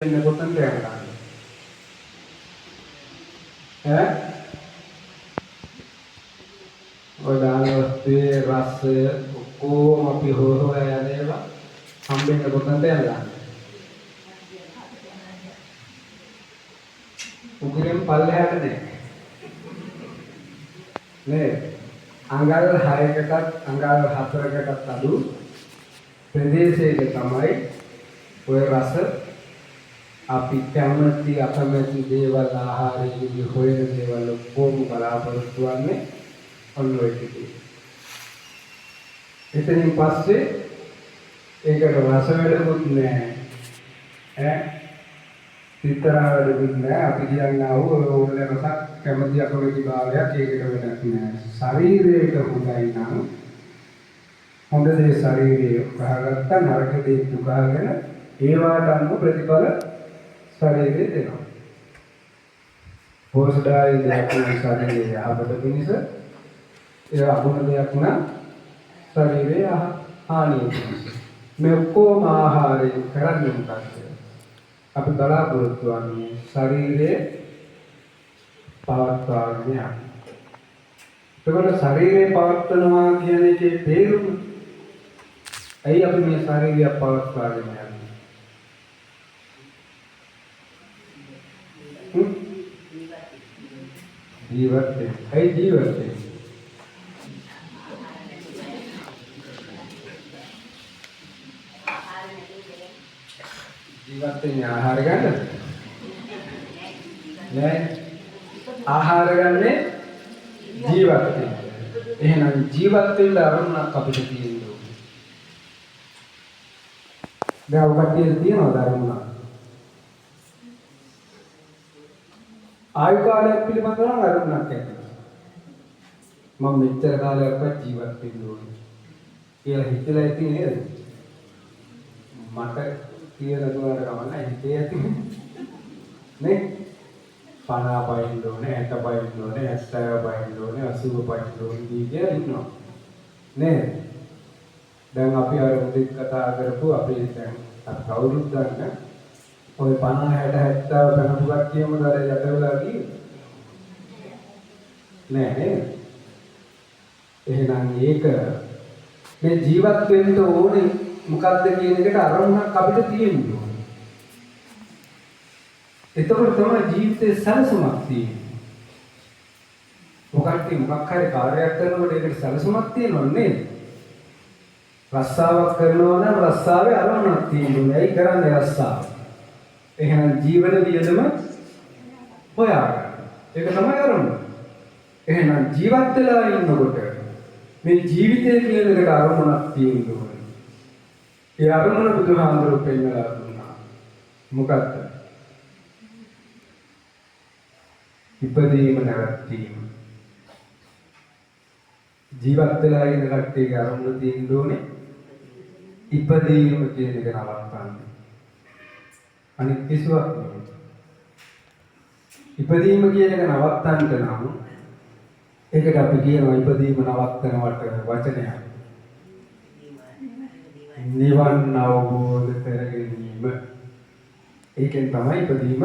වෙන්න කොතනද යනවා ඈ ඔය දාන වස්තුවේ රස ඔක්කොම අපි හොය යන්නේවා හම්බෙන්න කොතනද යනවා උගුරෙන් පල්ලෙහාට නේ අඟල් 6කටත් අඟල් 4කටත් අඩු ප්‍රදේශයක තමයි ඔය රස අපි කැමති අකමැති දේවල් ආහාරයේ හොයන දේවල් ඔක්කොම බලාපොරොත්තු වෙන්නේ ඔන්න ඔය ටිකේ. එතනින් පස්සේ ඒකට රස වැඩකුත් නැහැ. විතරා වැඩකුත් නැහැ. අපි කියන්නා වූ ඕන රසක් කැමති අකමැති භාවයක් ඒකට වෙනක් නැහැ. ශරීරයට හොඳයි නම් හොඳ දේ ශරීරයේ උකහාගත්ත නරක දේ උකහාගෙන ඒවාට අනුව ප්‍රතිඵල ශරීරයේ දෙනවා. පෝෂ්ඨාය දෙයක් නම් ශරීරයේ ආපද පිණිස ඒ අගුණ දෙයක් නම් ශරීරයේ හානිය පිණිස. මේ ඔක්කොම ආහාරයෙන් කරන්නේ මොකක්ද? අපි බලාපොරොත්තු වන්නේ ශරීරයේ පවත්වාගෙන යන්න. ඒකට ශරීරයේ පවත්වනවා කියන එකේ තේරුම ඇයි අපි මේ ශරීරය පවත්වාගෙන යන්නේ? ජීවත් වෙන්න. ඇයි ජීවත් වෙන්නේ? ජීවත් වෙන්නේ ආහාර ගන්නද? නෑ. ආහාර ගන්නේ ජීවත් වෙන්න. එහෙනම් ජීවත් වෙන්න අරමුණක් අපිට තියෙන්න ඕනේ. දැන් ඔබට තියෙනවද අරමුණක්? ආයු කාලයක් පිළිබඳව නම් අරුණක් ඇති. මම මෙච්චර කාලයක්වත් ජීවත් වෙන්න ඕනේ කියලා හිතලා ඇති නේද? මට කියලා දුවර ගමන් හිතේ ඇති නේ? 50 පයින් ඕනේ, 60 පයින් ඕනේ, 70 පයින් ඕනේ, 80 පයින් ඕනේ කියලා ඉන්නවා. නේද? දැන් අපි අර මුලින් කතා කරපු අපේ දැන් කවුරුත් දන්න ඔය 50 60 70 පැනපුවක් කියමුද අර යට වෙලා ගියේ නෑ නේද එහෙනම් ඒක මේ ජීවත් වෙන්න ඕනේ මොකද්ද කියන එකට අරමුණක් අපිට තියෙන්න ඕනේ එතකොට තමයි ජීවිතේ සැලසුමක් තියෙන්නේ මොකක් හරි කාර්යයක් කරනකොට ඒකට සැලසුමක් තියෙනව නේද රස්සාවක් කරනවා නම් රස්සාවේ අරමුණක් තියෙනවා ඒයි කරන්නේ රස්සාව එහෙනම් ජීවන වියදම හොයාගන්න. ඒක තමයි අරමුණ. එහෙනම් ජීවත් වෙලා ඉන්නකොට මේ ජීවිතය කියන එකට අරමුණක් තියෙන්න ඕනේ. ඒ අරමුණ බුදුහාමුදුරුවෝ පෙන්නලා දුන්නා. මොකක්ද? ඉපදීම නැවැත්වීම. ජීවත් වෙලා ඉන්න කට්ටියගේ අරමුණ තියෙන්න ඕනේ. ඉපදීම කියන එක නවත්තන්න. අනිත් කිසිවක් නෙවෙයි. ඉපදීම කියන එක නවත්තන්න නම් ඒකට අපි කියනවා ඉපදීම නවත්තනවට වචනයක්. නිවන් අවබෝධ කර ගැනීම. ඒකෙන් තමයි ඉපදීම